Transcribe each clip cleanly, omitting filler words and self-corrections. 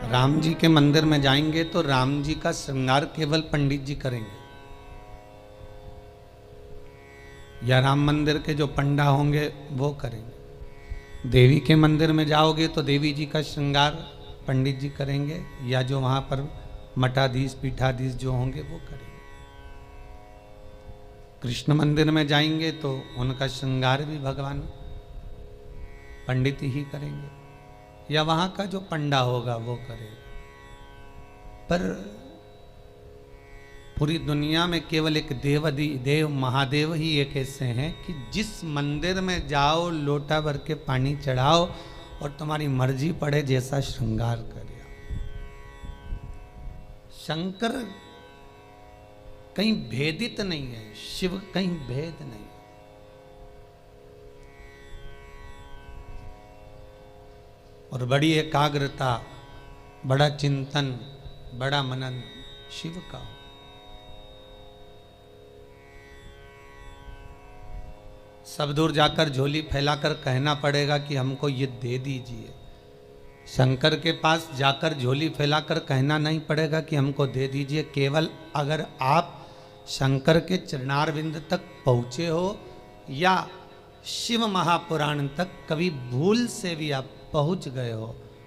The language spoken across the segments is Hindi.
राम जी के मंदिर में जाएंगे तो राम जी का श्रृंगार केवल पंडित जी करेंगे, या राम मंदिर के जो पंडा होंगे वो करेंगे। देवी के मंदिर में जाओगे तो देवी जी का श्रृंगार पंडित जी करेंगे, या जो वहां पर मठाधीश पीठाधीश जो होंगे वो करेंगे। कृष्ण मंदिर में जाएंगे तो उनका श्रृंगार भी भगवान पंडित ही करेंगे, या वहां का जो पंडा होगा वो करेगा। पर पूरी दुनिया में केवल एक देव महादेव ही एक ऐसे हैं कि जिस मंदिर में जाओ लोटा भर के पानी चढ़ाओ और तुम्हारी मर्जी पड़े जैसा श्रृंगार करे। शंकर कहीं भेदित नहीं है, शिव कहीं भेद नहीं। और बड़ी एकाग्रता, बड़ा चिंतन, बड़ा मनन शिव का। सब दूर जाकर झोली फैलाकर कहना पड़ेगा कि हमको ये दे दीजिए। शंकर के पास जाकर झोली फैलाकर कहना नहीं पड़ेगा कि हमको दे दीजिए। केवल अगर आप शंकर के चरणारविंद तक पहुँचे हो या शिव महापुराण तक कभी भूल से भी आप पहुँच गए हो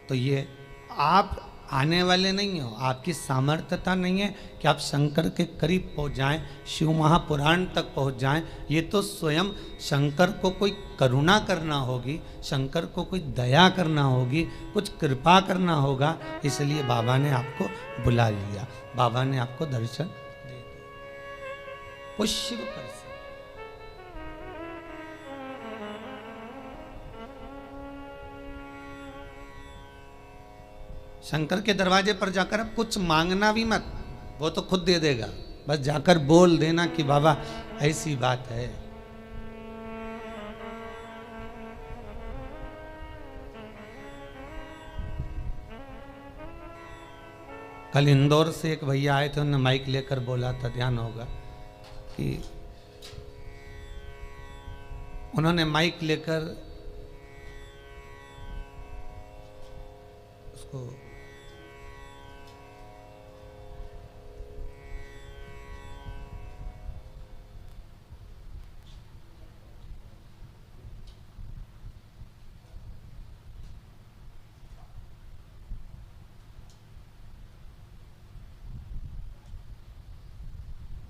तो ये आप आने वाले नहीं हो, आपकी सामर्थ्यता नहीं है कि आप शंकर के करीब पहुँच जाएं, शिव महापुराण तक पहुँच जाएं। ये तो स्वयं शंकर को कोई करुणा करना होगी, शंकर को कोई दया करना होगी, कुछ कृपा करना होगा। इसलिए बाबा ने आपको बुला लिया, बाबा ने आपको दर्शन दे दिया। वो शिव कर सकते। शंकर के दरवाजे पर जाकर अब कुछ मांगना भी मत, वो तो खुद दे देगा। बस जाकर बोल देना कि बाबा ऐसी बात है। कल इंदौर से एक भैया आए थे, उन्होंने माइक लेकर बोला था, ध्यान होगा कि उन्होंने माइक लेकर उसको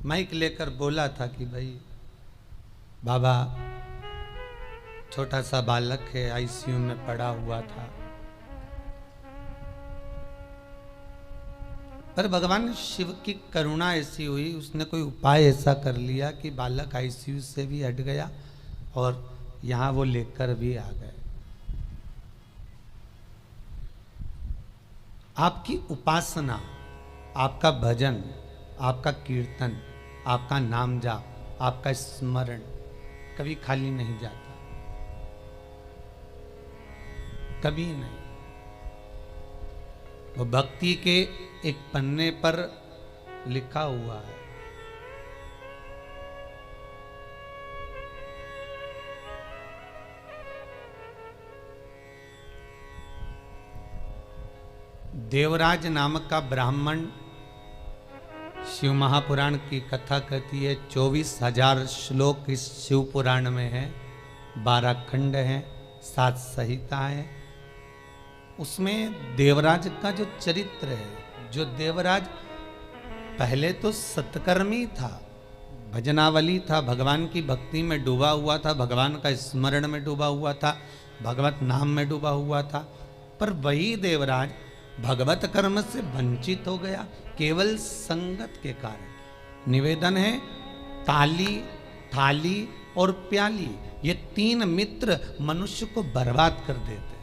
माइक लेकर बोला था कि भाई बाबा छोटा सा बालक है, आईसीयू में पड़ा हुआ था, पर भगवान शिव की करुणा ऐसी हुई, उसने कोई उपाय ऐसा कर लिया कि बालक आईसीयू से भी हट गया और यहाँ वो लेकर भी आ गए। आपकी उपासना, आपका भजन, आपका कीर्तन, आपका नाम जाप, आपका स्मरण कभी खाली नहीं जाता, कभी नहीं। वो भक्ति के एक पन्ने पर लिखा हुआ है। देवराज नामक का ब्राह्मण शिव महापुराण की कथा कहती है। 24,000 श्लोक इस शिव पुराण में है, 12 खंड हैं, 7 संहिता है। उसमें देवराज का जो चरित्र है, जो देवराज पहले तो सत्कर्मी था, भजनावली था, भगवान की भक्ति में डूबा हुआ था, भगवान का स्मरण में डूबा हुआ था, भगवत नाम में डूबा हुआ था। पर वही देवराज भगवत कर्म से वंचित हो गया केवल संगत के कारण। निवेदन है, ताली, थाली और प्याली, ये 3 मित्र मनुष्य को बर्बाद कर देते हैं।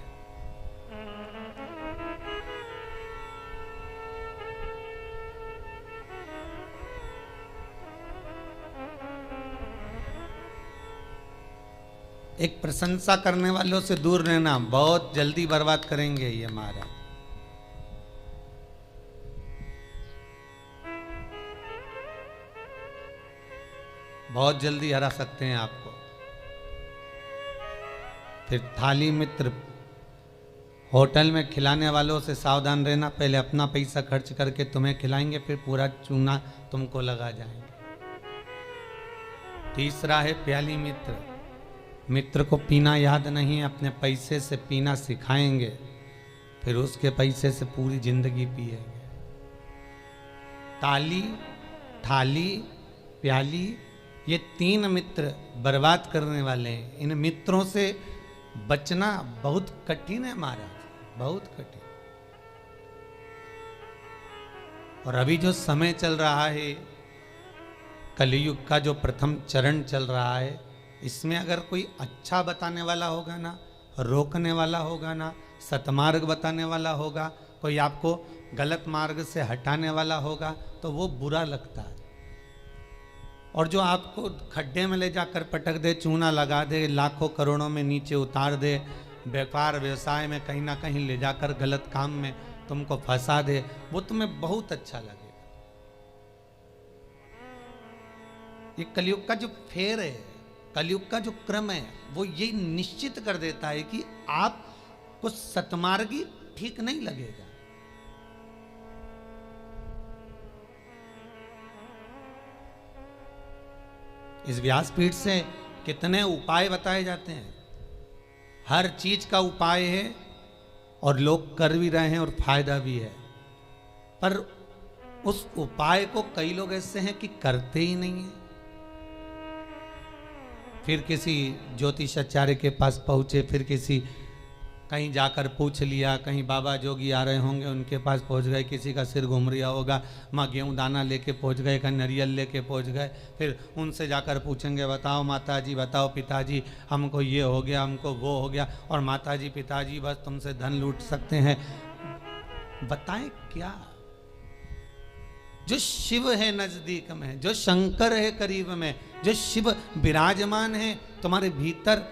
एक प्रशंसा करने वालों से दूर रहना, बहुत जल्दी बर्बाद करेंगे ये महाराज। बहुत जल्दी हरा सकते हैं आपको। फिर थाली मित्र, होटल में खिलाने वालों से सावधान रहना, पहले अपना पैसा खर्च करके तुम्हें खिलाएंगे, फिर पूरा चूना तुमको लगा जाएंगे। तीसरा है प्याली मित्र। मित्र को पीना याद नहीं है, अपने पैसे से पीना सिखाएंगे, फिर उसके पैसे से पूरी जिंदगी पिएंगे। ताली, थाली, प्याली, ये 3 मित्र बर्बाद करने वाले हैं। इन मित्रों से बचना बहुत कठिन है महाराज, बहुत कठिन। और अभी जो समय चल रहा है, कलयुग का जो प्रथम चरण चल रहा है, इसमें अगर कोई अच्छा बताने वाला होगा ना, रोकने वाला होगा ना, सतमार्ग बताने वाला होगा, कोई आपको गलत मार्ग से हटाने वाला होगा, तो वो बुरा लगता है। और जो आपको खड्डे में ले जाकर पटक दे, चूना लगा दे, लाखों करोड़ों में नीचे उतार दे, व्यापार व्यवसाय में कहीं ना कहीं ले जाकर गलत काम में तुमको फंसा दे, वो तुम्हें बहुत अच्छा लगेगा। ये कलयुग का जो फेर है, कलयुग का जो क्रम है, वो ये निश्चित कर देता है कि आपको सतमार्गी ठीक नहीं लगेगा। इस व्यासपीठ से कितने उपाय बताए जाते हैं, हर चीज का उपाय है और लोग कर भी रहे हैं और फायदा भी है, पर उस उपाय को कई लोग ऐसे हैं कि करते ही नहीं है। फिर किसी ज्योतिषाचार्य के पास पहुंचे, फिर किसी कहीं जाकर पूछ लिया, कहीं बाबा जोगी आ रहे होंगे उनके पास पहुंच गए, किसी का सिर घूम रहा होगा, माँ गेहूँ दाना लेके पहुंच गए, कहीं नारियल लेके पहुंच गए, फिर उनसे जाकर पूछेंगे, बताओ माता जी, बताओ पिताजी, हमको ये हो गया, हमको वो हो गया, और माता जी पिताजी बस तुमसे धन लूट सकते हैं। बताएं क्या? जो शिव है नजदीक में, जो शंकर है करीब में, जो शिव विराजमान है तुम्हारे भीतर,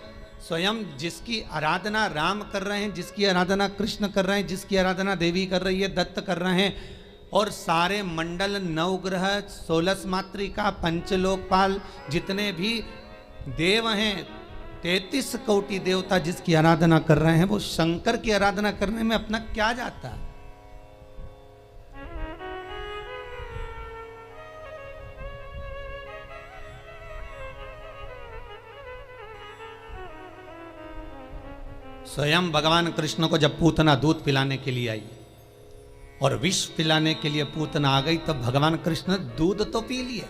स्वयं जिसकी आराधना राम कर रहे हैं, जिसकी आराधना कृष्ण कर रहे हैं, जिसकी आराधना देवी कर रही है, दत्त कर रहे हैं, और सारे मंडल, नवग्रह, 16 मातृका, पंचलोकपाल, जितने भी देव हैं, 33 कोटि देवता जिसकी आराधना कर रहे हैं, वो शंकर की आराधना करने में अपना क्या जाता है? स्वयं भगवान कृष्ण को जब पूतना दूध पिलाने के लिए आई और विष पिलाने के लिए पूतना आ गई, तब भगवान कृष्ण दूध तो पी लिए,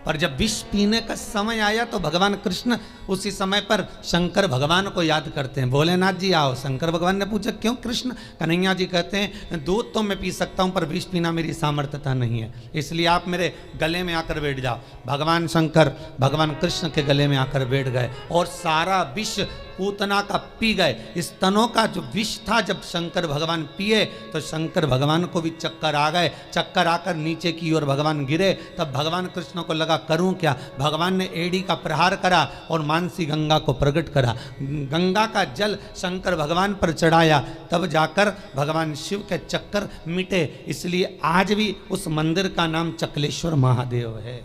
पर जब विष पीने का समय आया तो भगवान कृष्ण उसी समय पर शंकर भगवान को याद करते हैं। भोलेनाथ जी आओ। शंकर भगवान ने पूछा क्यों कृष्ण? कन्हैया जी कहते हैं दूध तो मैं पी सकता हूं, पर विष पीना मेरी सामर्थ्यता नहीं है, इसलिए आप मेरे गले में आकर बैठ जाओ। भगवान शंकर भगवान कृष्ण के गले में आकर बैठ गए और सारा विष पूतना का पी गए। स्तनों का जो विष था जब शंकर भगवान पिए तो शंकर भगवान को भी चक्कर आ गए। चक्कर आकर नीचे की ओर भगवान गिरे। तब भगवान कृष्ण को लगा करूं क्या? भगवान ने एड़ी का प्रहार करा और मानसी गंगा को प्रकट करा। गंगा का जल शंकर भगवान पर चढ़ाया, तब जाकर भगवान शिव के चक्कर मिटे। इसलिए आज भी उस मंदिर का नाम चकलेश्वर महादेव है।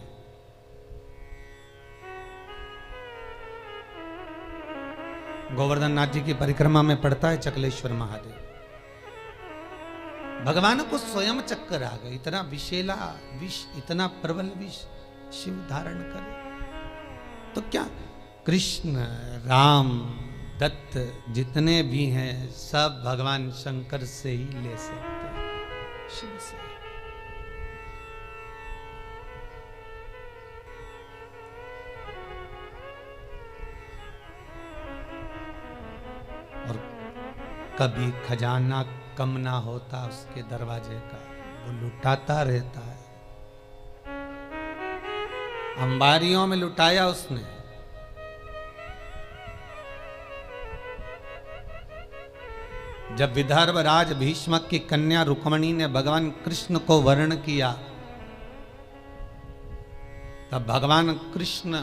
गोवर्धन नाथ जी की परिक्रमा में पड़ता है चकलेश्वर महादेव। भगवान को स्वयं चक्कर आ गए। इतना विषैला विष, इतना प्रबल विष शिव धारण करे तो क्या? कृष्ण, राम, दत्त जितने भी हैं सब भगवान शंकर से ही ले सकते हैं, शिव से। और कभी खजाना कम ना होता उसके दरवाजे का, वो लुटाता रहता है। अंबारियों में लुटाया उसने। जब विदर्भ राज भीष्मक की कन्या रुक्मणी ने भगवान कृष्ण को वर्ण किया, तब भगवान कृष्ण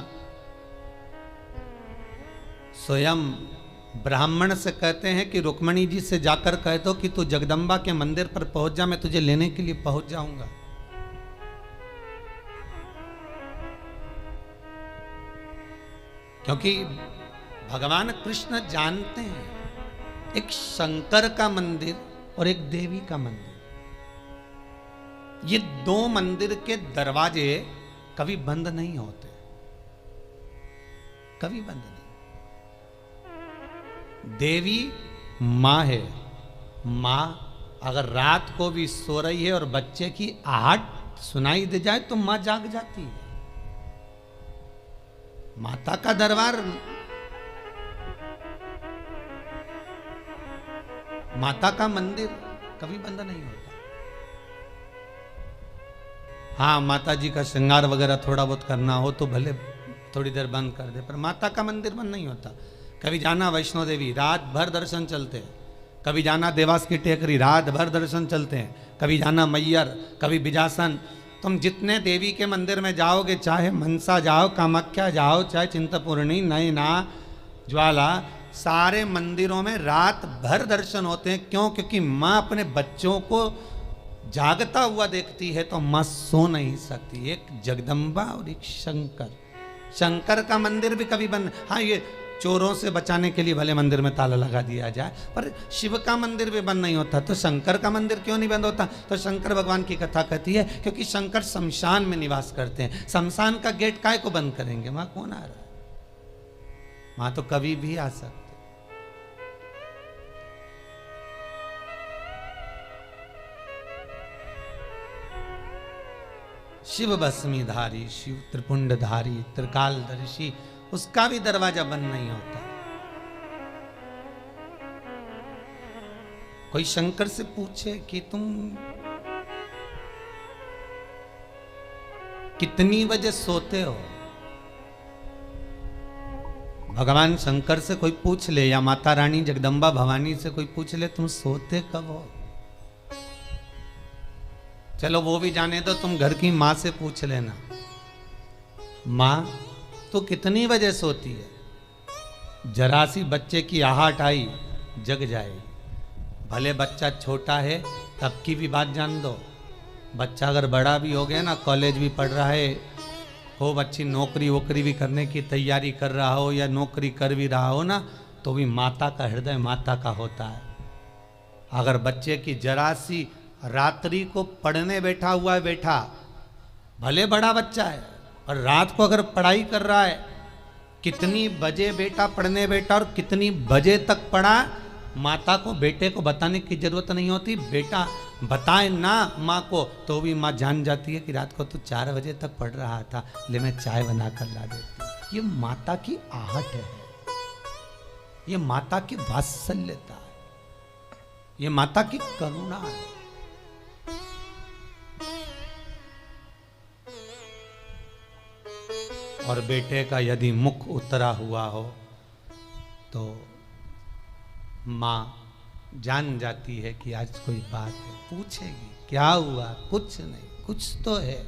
स्वयं ब्राह्मण से कहते हैं कि रुक्मणी जी से जाकर कह दो कि तू जगदम्बा के मंदिर पर पहुंच जा, मैं तुझे लेने के लिए पहुंच जाऊंगा। क्योंकि भगवान कृष्ण जानते हैं एक शंकर का मंदिर और एक देवी का मंदिर, ये दो मंदिर के दरवाजे कभी बंद नहीं होते, कभी बंद नहीं। देवी मां है, मां अगर रात को भी सो रही है और बच्चे की आहट सुनाई दे जाए तो मां जाग जाती है। माता का दरबार, माता का मंदिर कभी बंद नहीं होता। हाँ, माता जी का श्रृंगार वगैरह थोड़ा बहुत करना हो तो भले थोड़ी देर बंद कर दे, पर माता का मंदिर बंद नहीं होता। कभी जाना वैष्णो देवी, रात भर दर्शन चलते हैं। कभी जाना देवास की टेकरी, रात भर दर्शन चलते हैं। कभी जाना मैयर, कभी बिजासन। तुम जितने देवी के मंदिर में जाओगे, चाहे मनसा जाओ, कामाख्या जाओ, चाहे चिंतपूर्णी, नैना, ज्वाला, सारे मंदिरों में रात भर दर्शन होते हैं। क्यों? क्योंकि माँ अपने बच्चों को जागता हुआ देखती है तो माँ सो नहीं सकती। एक जगदम्बा और एक शंकर। शंकर का मंदिर भी कभी बंद, हाँ ये चोरों से बचाने के लिए भले मंदिर में ताला लगा दिया जाए, पर शिव का मंदिर भी बंद नहीं होता। तो शंकर का मंदिर क्यों नहीं बंद होता? तो शंकर भगवान की कथा कहती है क्योंकि शंकर शमशान में निवास करते हैं। शमशान का गेट काय को बंद करेंगे? वहां कौन आ रहा है? वहां तो कभी भी आ सकते। शिव भस्मीधारी, शिव त्रिपुंडधारी, त्रिकालदर्शी, उसका भी दरवाजा बंद नहीं होता। कोई शंकर से पूछे कि तुम कितनी बजे सोते हो? भगवान शंकर से कोई पूछ ले या माता रानी जगदम्बा भवानी से कोई पूछ ले तुम सोते कब हो? चलो वो भी जाने दो, तुम घर की माँ से पूछ लेना, माँ तो कितनी बजे सोती है? जरा सी बच्चे की आहट आई जग जाएगी। भले बच्चा छोटा है तब की भी बात जान दो। बच्चा अगर बड़ा भी हो गया ना, कॉलेज भी पढ़ रहा है, खूब अच्छी नौकरी वोकरी भी करने की तैयारी कर रहा हो या नौकरी कर भी रहा हो ना, तो भी माता का हृदय माता का होता है। अगर बच्चे की जरा सी रात्रि को पढ़ने बैठा हुआ है, बैठा भले बड़ा बच्चा है और रात को अगर पढ़ाई कर रहा है, कितनी बजे बेटा पढ़ने बैठा और कितनी बजे तक पढ़ा, माता को बेटे को बताने की जरूरत नहीं होती। बेटा बताए ना माँ को तो भी माँ जान जाती है कि रात को तो 4 बजे तक पढ़ रहा था, ले मैं चाय बना कर ला देती। ये माता की आहट है, ये माता की वात्सल्यता है, ये माता की करुणा है। और बेटे का यदि मुख उतरा हुआ हो तो माँ जान जाती है कि आज कोई बात है, पूछेगी क्या हुआ, कुछ नहीं, कुछ तो है।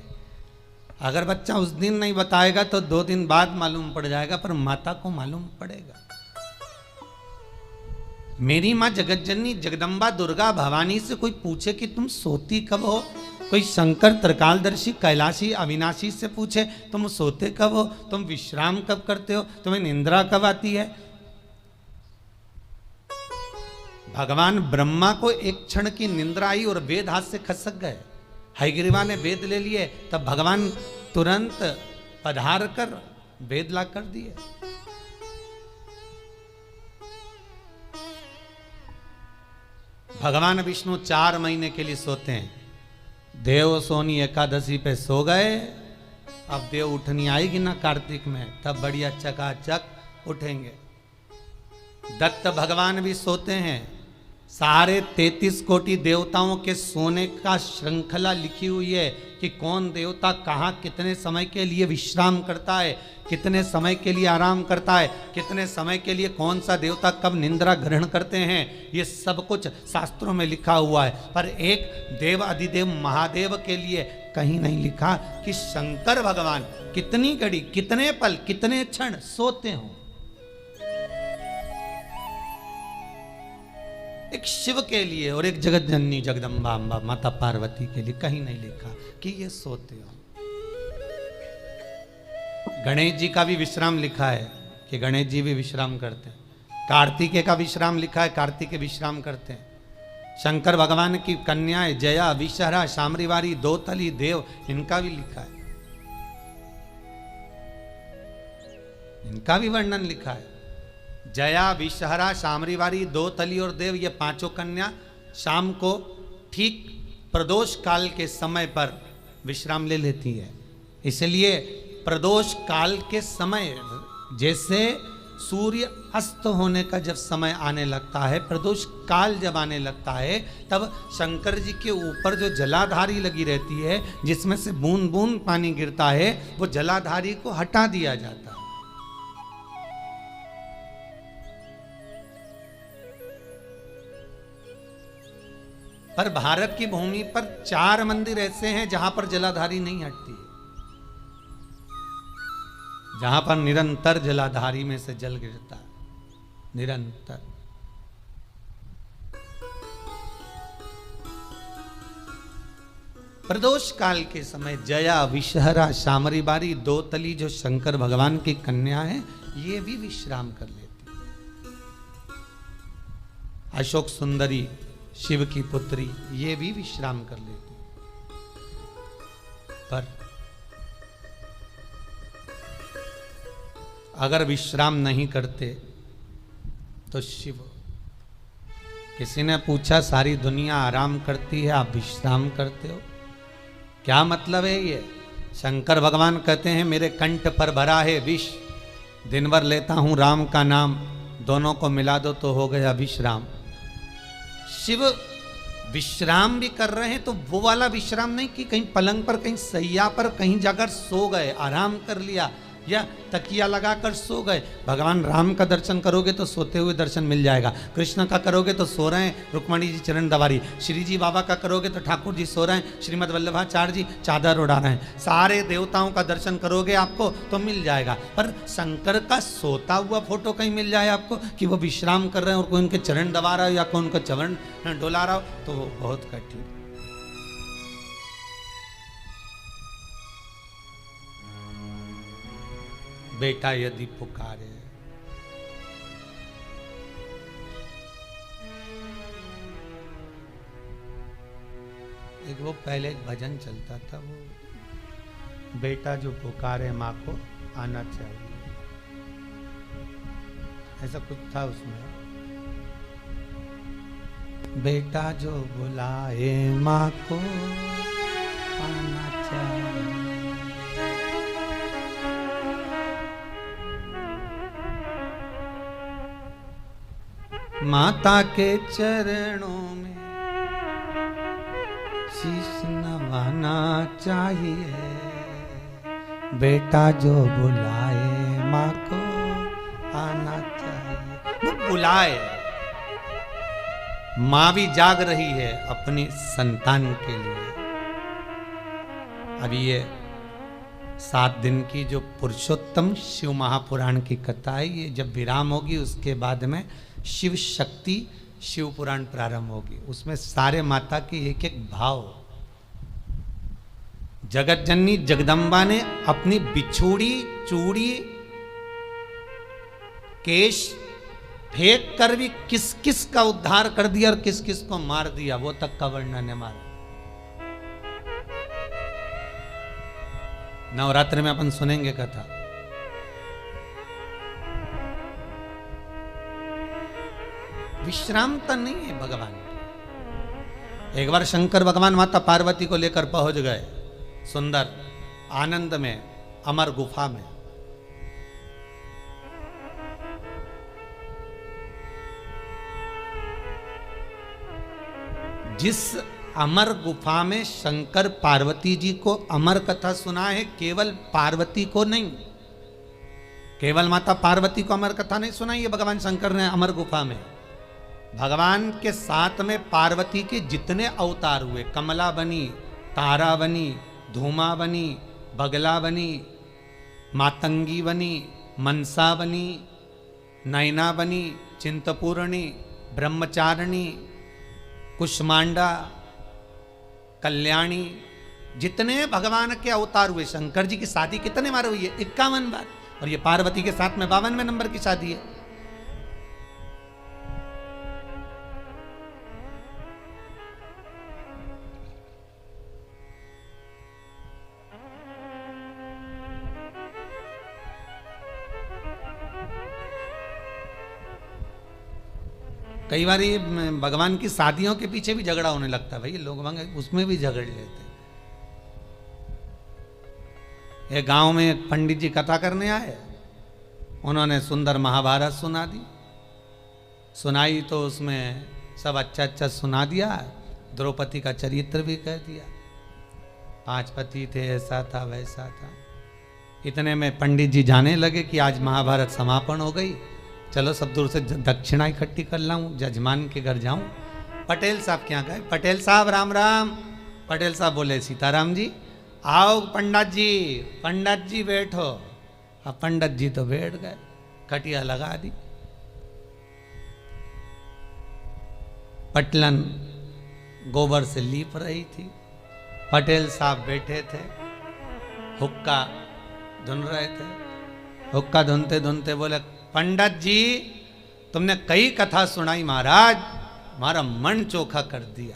अगर बच्चा उस दिन नहीं बताएगा तो 2 दिन बाद मालूम पड़ जाएगा, पर माता को मालूम पड़ेगा। मेरी माँ जगतजननी जगदम्बा दुर्गा भवानी से कोई पूछे कि तुम सोती कब हो, कोई शंकर त्रिकालदर्शी कैलाशी अविनाशी से पूछे तुम सोते कब हो, तुम विश्राम कब करते हो, तुम्हें निंद्रा कब आती है। भगवान ब्रह्मा को एक क्षण की निंद्रा आई और वेद हाथ से खसक गए। हयग्रीवा ने वेद ले लिए, तब भगवान तुरंत पधार कर वेद ला कर दिए। भगवान विष्णु 4 महीने के लिए सोते हैं। देव सोनी एकादशी पे सो गए, अब देव उठनी आएगी ना कार्तिक में, तब बढ़िया चकाचक उठेंगे। दत्त भगवान भी सोते हैं। सारे 33 कोटि देवताओं के सोने का श्रृंखला लिखी हुई है कि कौन देवता कहाँ कितने समय के लिए विश्राम करता है, कितने समय के लिए आराम करता है, कितने समय के लिए कौन सा देवता कब निंद्रा ग्रहण करते हैं, ये सब कुछ शास्त्रों में लिखा हुआ है। पर एक देव अधिदेव महादेव के लिए कहीं नहीं लिखा कि शंकर भगवान कितनी घड़ी, कितने पल, कितने क्षण सोते हों। एक शिव के लिए और एक जगत जननी जगदम्बा अम्बा माता पार्वती के लिए कहीं नहीं लिखा कि ये सोते हो। गणेश जी का भी विश्राम लिखा है कि गणेश जी भी विश्राम करते हैं। कार्तिकेय का विश्राम लिखा है, कार्तिकेय विश्राम करते हैं। शंकर भगवान की कन्याएं जया, विषहरा, शामरीवारी, दोतली, देव, इनका भी लिखा है, इनका भी वर्णन लिखा है। जया, विषहरा, शामरीवारी, दोतली और देव, ये पांचों कन्या शाम को ठीक प्रदोष काल के समय पर विश्राम ले लेती है। इसलिए प्रदोष काल के समय, जैसे सूर्य अस्त होने का जब समय आने लगता है, प्रदोष काल जब आने लगता है, तब शंकर जी के ऊपर जो जलाधारी लगी रहती है, जिसमें से बूंद बूंद पानी गिरता है, वो जलाधारी को हटा दिया जाता है। पर भारत की भूमि पर 4 मंदिर ऐसे हैं जहां पर जलाधारी नहीं हटती, जहां पर निरंतर जलाधारी में से जल गिरता है, निरंतर। प्रदोष काल के समय जया, विषहरा, शामरीवारी, दोतली जो शंकर भगवान की कन्या है, ये भी विश्राम कर लेती। अशोक सुंदरी, शिव की पुत्री, ये भी विश्राम कर लेती। पर अगर विश्राम नहीं करते तो शिव, किसी ने पूछा सारी दुनिया आराम करती है, आप विश्राम करते हो, क्या मतलब है ये? शंकर भगवान कहते हैं मेरे कंठ पर भरा है विष, दिन भर लेता हूं राम का नाम, दोनों को मिला दो तो हो गया विश्राम। शिव विश्राम भी कर रहे हैं तो वो वाला विश्राम नहीं कि कहीं पलंग पर, कहीं सैया पर, कहीं जाकर सो गए, आराम कर लिया या तकिया लगाकर सो गए। भगवान राम का दर्शन करोगे तो सोते हुए दर्शन मिल जाएगा, कृष्ण का करोगे तो सो रहे हैं रुक्मणी जी चरण दबारी, श्री जी बाबा का करोगे तो ठाकुर जी सो रहे हैं, श्रीमद वल्लभाचार्य जी चादर उड़ा रहे हैं, सारे देवताओं का दर्शन करोगे आपको तो मिल जाएगा। पर शंकर का सोता हुआ फोटो कहीं मिल जाए आपको कि वो विश्राम कर रहे हैं और कोई उनके चरण दबा रहा हो या कोई उनका चरण डोला रहा हो, तो वो बहुत कठिन। बेटा यदि पुकारे, एक वो पहले एक भजन चलता था, वो बेटा जो पुकारे माँ को आना चाहिए, ऐसा कुछ था उसमें। बेटा जो बुलाए माँ को आना चाहिए, माता के चरणों में शीश नवाना चाहिए, बेटा जो बुलाए माँ को आना चाहिए। वो बुलाए, माँ भी जाग रही है अपनी संतान के लिए। अभी ये 7 दिन की जो पुरुषोत्तम शिव महापुराण की कथा है, ये जब विराम होगी उसके बाद में शिव शक्ति शिव पुराण प्रारंभ होगी। उसमें सारे माता के एक एक भाव, जगत जननी जगदम्बा ने अपनी बिछुड़ी चूड़ी केश फेंक कर भी किस किस का उद्धार कर दिया और किस किस को मार दिया, वो तक का वर्णन है मारा। नवरात्र में अपन सुनेंगे कथा। विश्रामता नहीं है भगवान की। एक बार शंकर भगवान माता पार्वती को लेकर पहुंच गए सुंदर आनंद में, अमर गुफा में। जिस अमर गुफा में शंकर पार्वती जी को अमर कथा सुना है, केवल पार्वती को नहीं, केवल माता पार्वती को अमर कथा नहीं सुनाई है भगवान शंकर ने अमर गुफा में। भगवान के साथ में पार्वती के जितने अवतार हुए, कमला बनी, तारा बनी, धूमा बनी, बगला बनी, मातंगी बनी, मनसा बनी, नैना बनी, चिंतपूर्णी, ब्रह्मचारिणी, कुष्मांडा, कल्याणी, जितने भगवान के अवतार हुए। शंकर जी की शादी कितने बार हुई है? 51 बार। और ये पार्वती के साथ में 52वें नंबर की शादी है। कई बार ये भगवान की शादियों के पीछे भी झगड़ा होने लगता है, भाई लोग उसमें भी झगड़ लेते। एक गांव में एक पंडित जी कथा करने आए, उन्होंने सुंदर महाभारत सुना दी, सुनाई तो उसमें सब अच्छा अच्छा सुना दिया, द्रौपदी का चरित्र भी कह दिया, 5 पति थे, ऐसा था वैसा था। इतने में पंडित जी जाने लगे कि आज महाभारत समापन हो गई, चलो सब दूर से दक्षिणा इकट्ठी कर लाऊं, जजमान के घर जाऊं। पटेल साहब क्या गए, पटेल साहब राम राम। पटेल साहब बोले सीताराम जी आओ। पंडित जी बैठो। अब पंडित जी तो बैठ गए, खटिया लगा दी, पटलन गोबर से लीप रही थी, पटेल साहब बैठे थे, हुक्का धुन रहे थे। हुक्का धुनते धुनते बोले पंडित जी तुमने कई कथा सुनाई महाराज, हमारा मन चोखा कर दिया,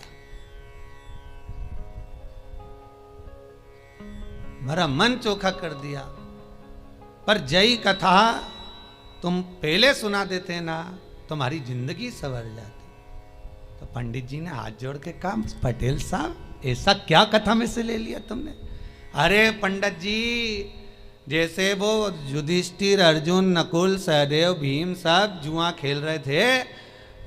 हमारा मन चोखा कर दिया, पर जय कथा तुम पहले सुना देते ना तुम्हारी जिंदगी संवर जाती। तो पंडित जी ने हाथ जोड़ के कहा पटेल साहब ऐसा क्या कथा में से ले लिया तुमने? अरे पंडित जी जैसे वो युधिष्ठिर अर्जुन नकुल सहदेव भीम सब जुआ खेल रहे थे,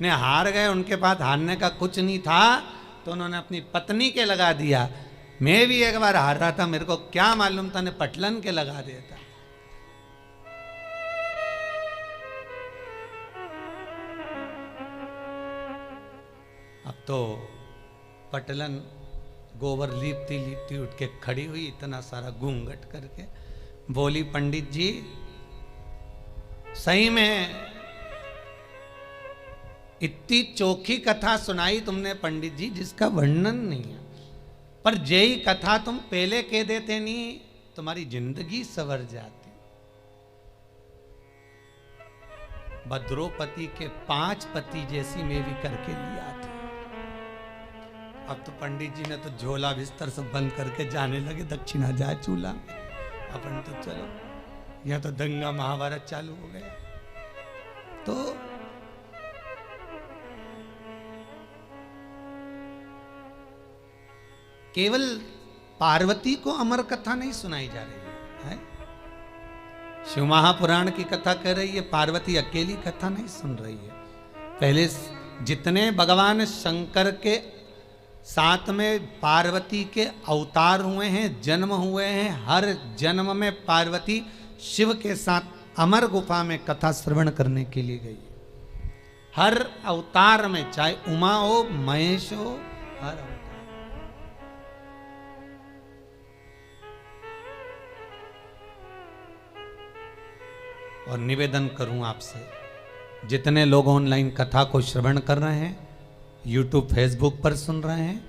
ने हार गए, उनके पास हारने का कुछ नहीं था, तो उन्होंने अपनी पत्नी के लगा दिया। मैं भी एक बार हार रहा था, मेरे को क्या मालूम था, ने पटलन के लगा दिया था। अब तो पटलन गोबर लीपती लीपती उठ के खड़ी हुई, इतना सारा घूंघट करके बोली पंडित जी सही में इतनी चोखी कथा सुनाई तुमने पंडित जी जिसका वर्णन नहीं है, पर जय कथा तुम पहले कह देते नहीं तुम्हारी जिंदगी संवर जाती। द्रौपदी के 5 पति जैसी मैं भी करके लिया थी। अब तो पंडित जी ने तो झोला बिस्तर सब बंद करके जाने लगे, दक्षिणा जाए चूल्हा में, अपन तो चलो, यह तो दंगा महाभारत चालू हो गया। तो केवल पार्वती को अमर कथा नहीं सुनाई जा रही है, शिव महापुराण की कथा कह रही है, पार्वती अकेली कथा नहीं सुन रही है। पहले जितने भगवान शंकर के साथ में पार्वती के अवतार हुए हैं, जन्म हुए हैं, हर जन्म में पार्वती शिव के साथ अमर गुफा में कथा श्रवण करने के लिए गई। हर अवतार में, चाहे उमा हो महेश हो, हर अवतार। और निवेदन करूं आपसे, जितने लोग ऑनलाइन कथा को श्रवण कर रहे हैं, यूट्यूब फेसबुक पर सुन रहे हैं,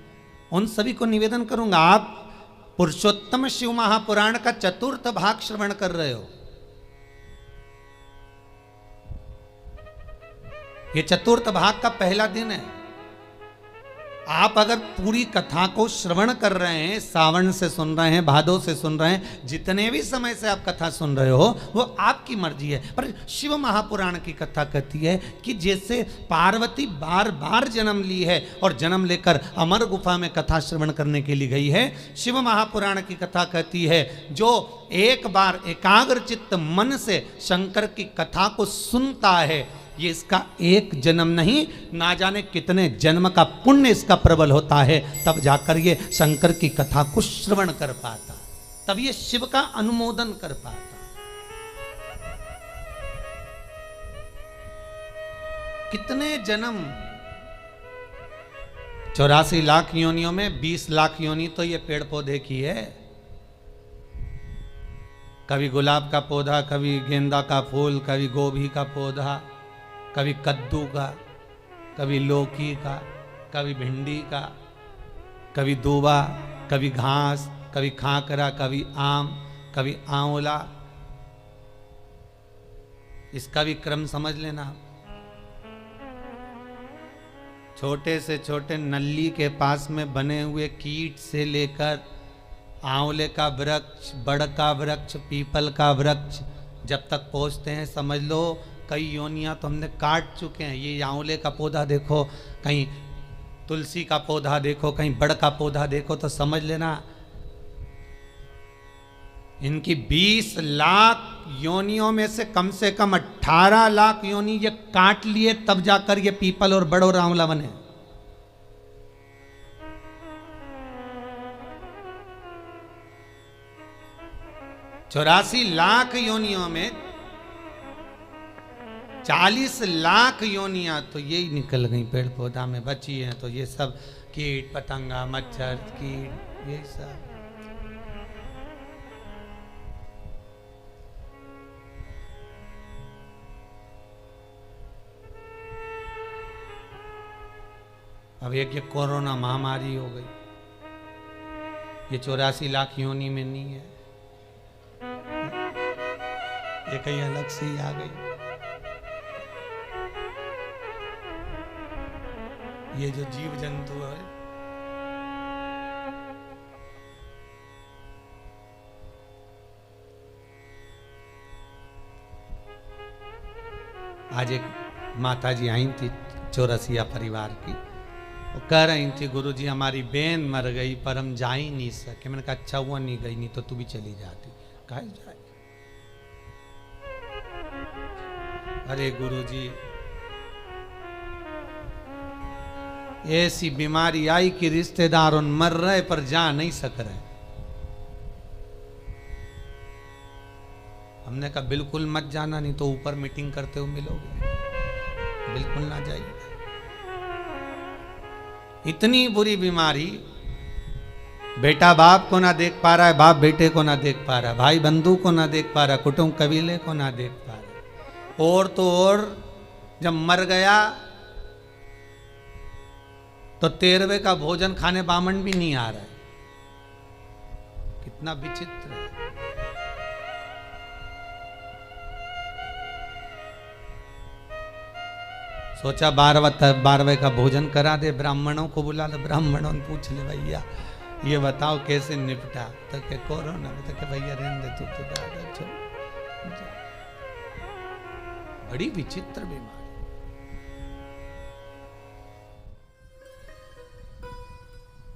उन सभी को निवेदन करूंगा, आप पुरुषोत्तम शिव महापुराण का 4th भाग श्रवण कर रहे हो। ये 4th भाग का पहला दिन है। आप अगर पूरी कथा को श्रवण कर रहे हैं, सावन से सुन रहे हैं, भादो से सुन रहे हैं, जितने भी समय से आप कथा सुन रहे हो वो आपकी मर्जी है। पर शिव महापुराण की कथा कहती है कि जैसे पार्वती बार बार जन्म ली है और जन्म लेकर अमर गुफा में कथा श्रवण करने के लिए गई है, शिव महापुराण की कथा कहती है जो एक बार एकाग्र चित्त मन से शंकर की कथा को सुनता है, ये इसका एक जन्म नहीं, ना जाने कितने जन्म का पुण्य इसका प्रबल होता है, तब जाकर ये शंकर की कथा को श्रवण कर पाता, तब ये शिव का अनुमोदन कर पाता। कितने जन्म, 84 लाख योनियों में 20 लाख योनि तो ये पेड़ पौधे की है। कभी गुलाब का पौधा, कभी गेंदा का फूल, कभी गोभी का पौधा, कभी कद्दू का, कभी लौकी का, कभी भिंडी का, कभी दूबा, कभी घास, कभी खाकरा, कभी आम, कभी आंवला। इसका भी क्रम समझ लेना। छोटे से छोटे नल्ली के पास में बने हुए कीट से लेकर आंवले का वृक्ष, बड़ का वृक्ष, पीपल का वृक्ष, जब तक पहुंचते हैं समझ लो कई योनियां तो हमने काट चुके हैं। ये आंवले का पौधा देखो, कहीं तुलसी का पौधा देखो, कहीं बड़ का पौधा देखो, तो समझ लेना इनकी 20 लाख योनियों में से कम 18 लाख योनि ये काट लिए, तब जाकर ये पीपल और बड़ और आंवला बने। चौरासी लाख योनियों में 40 लाख योनियां तो यही निकल गई पेड़ पौधा में बची हैं। तो ये सब कीट पतंगा, मच्छर, कीट, ये सब। अब एक ये कोरोना महामारी हो गई, ये 84 लाख योनि में नहीं है, ये कहीं अलग से ही आ गई। ये जो जीव जंतु है, आज एक माता जी आई थी चौरसिया परिवार की, वो कह रही थी गुरुजी हमारी बहन मर गई पर हम जा ही नहीं सके। मैंने कहा अच्छा हुआ नहीं गई, नहीं तो तू भी चली जाती। कहा जाए, अरे गुरुजी ऐसी बीमारी आई कि रिश्तेदार उन मर रहे पर जा नहीं सक रहे। हमने कहा बिल्कुल मत जाना, नहीं तो ऊपर मीटिंग करते हुए मिलोगे, बिल्कुल ना जाइए। इतनी बुरी बीमारी, बेटा बाप को ना देख पा रहा है, बाप बेटे को ना देख पा रहा है, भाई बंधु को ना देख पा रहा, कुटुंब कबीले को ना देख पा रहा। और तो और जब मर गया तो 13वें का भोजन खाने बामन भी नहीं आ रहा है। कितना विचित्र है। सोचा 12वें का भोजन करा दे, ब्राह्मणों को बुला ले, ब्राह्मणों ने पूछ ले भैया ये बताओ कैसे निपटा, तो के कोरोना में, तो के भैया रहने दे तू तो दादा चल। बड़ी विचित्र बीमारी।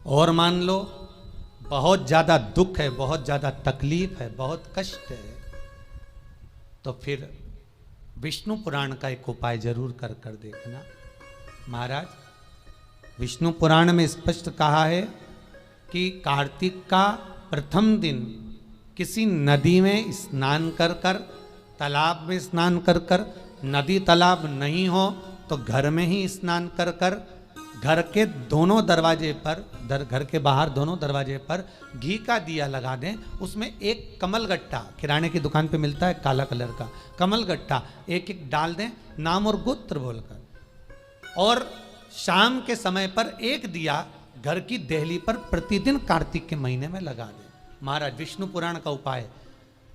और मान लो बहुत ज्यादा दुख है, बहुत ज्यादा तकलीफ है, बहुत कष्ट है, तो फिर विष्णु पुराण का एक उपाय जरूर कर कर देखना। महाराज विष्णु पुराण में स्पष्ट कहा है कि कार्तिक का प्रथम दिन किसी नदी में स्नान कर कर, तालाब में स्नान कर कर, नदी तालाब नहीं हो तो घर में ही स्नान कर कर, घर के दोनों दरवाजे पर, घर के बाहर दोनों दरवाजे पर घी का दिया लगा दें, उसमें एक कमल गट्टा, किराने की दुकान पे मिलता है काला कलर का कमल गट्टा, एक एक डाल दें नाम और गोत्र बोलकर, और शाम के समय पर एक दिया घर की देहली पर प्रतिदिन कार्तिक के महीने में लगा दें। महाराज विष्णु पुराण का उपाय है।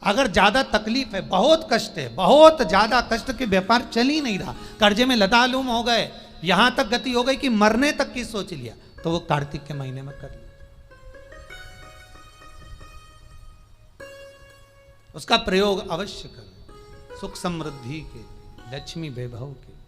अगर ज्यादा तकलीफ है, बहुत कष्ट है, बहुत ज्यादा कष्ट के, व्यापार चल ही नहीं रहा, कर्जे में लदालूम हो गए, यहां तक गति हो गई कि मरने तक की सोच लिया, तो वो कार्तिक के महीने में कर लिया। उसका प्रयोग अवश्य करें, सुख समृद्धि के, लक्ष्मी वैभव के।